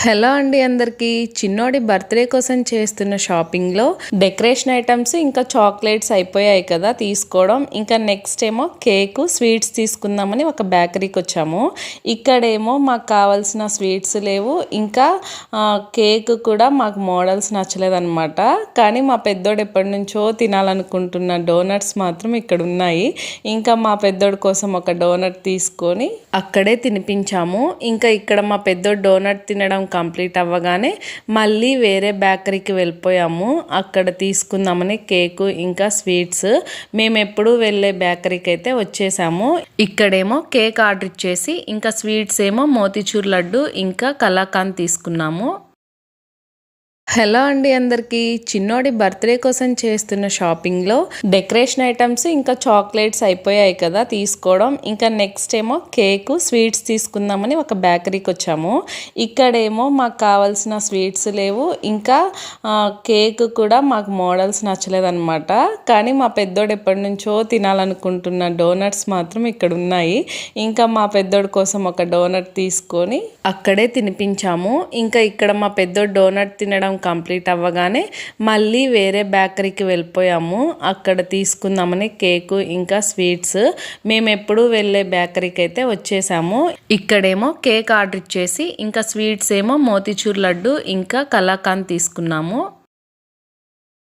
Hello అండి అందరికీ చిన్నోడి birthday కోసం చేస్తున్న షాపింగ్లో డెకరేషన్ ఐటమ్స్ ఇంకా చాక్లెట్స్ అయిపోయాయి కదా తీసుకోవడం. ఇంకా నెక్స్ట్ ఏమో కేకు స్వీట్స్ తీసుకుందామని ఒక బేకరీకి వచ్చాము. ఇక్కడేమో మాకు కావాల్సిన స్వీట్స్ లేవు, ఇంకా కేక్ కూడా మాకు మోడల్స్ నచ్చలేదన్నమాట. కానీ మా పెద్దోడు ఎప్పటి నుంచో తినాలనుకుంటున్న డోనట్స్ మాత్రం ఇక్కడ ఉన్నాయి. ఇంకా మా పెద్దోడి కోసం ఒక డోనట్ తీసుకొని అక్కడే తినిపించాము. ఇంకా ఇక్కడ మా పెద్దోడు డోనట్ తినడం కంప్లీట్ అవ్వగానే మళ్ళీ వేరే బేకరీకి వెళ్ళిపోయాము. అక్కడ తీసుకుందామని కేకు ఇంకా స్వీట్స్. మేము ఎప్పుడు వెళ్ళే బేకరీకి అయితే వచ్చేసాము. ఇక్కడేమో కేక్ ఆర్డర్ ఇచ్చేసి ఇంకా స్వీట్స్ ఏమో మోతీచూర్ లడ్డు ఇంకా కలాకాండ్ తీసుకున్నాము. హలో అండి అందరికీ చిన్నోడి బర్త్డే కోసం చేస్తున్న షాపింగ్లో డెకరేషన్ ఐటమ్స్ ఇంకా చాక్లెట్స్ అయిపోయాయి కదా తీసుకోవడం. ఇంకా నెక్స్ట్ ఏమో కేకు స్వీట్స్ తీసుకుందామని ఒక బేకరీకి వచ్చాము. ఇక్కడేమో మాకు కావాల్సిన స్వీట్స్ లేవు, ఇంకా కేక్ కూడా మాకు మోడల్స్ నచ్చలేదన్నమాట. కానీ మా పెద్దోడు ఎప్పటి నుంచో తినాలనుకుంటున్న డోనట్స్ మాత్రం ఇక్కడ ఉన్నాయి. ఇంకా మా పెద్దోడి కోసం ఒక డోనట్ తీసుకొని అక్కడే తినిపించాము. ఇంకా ఇక్కడ మా పెద్దోడు డోనట్ తినడం కంప్లీట్ అవ్వగానే మళ్ళీ వేరే బేకరీకి వెళ్ళిపోయాము. అక్కడ తీసుకుందామని కేకు ఇంకా స్వీట్స్. మేము ఎప్పుడు వెళ్ళే బేకరీకి అయితే వచ్చేసాము. ఇక్కడేమో కేక్ ఆర్డర్ ఇచ్చేసి ఇంకా స్వీట్స్ ఏమో మోతీచూర్ లడ్డు ఇంకా కలాకాండ్ తీసుకున్నాము.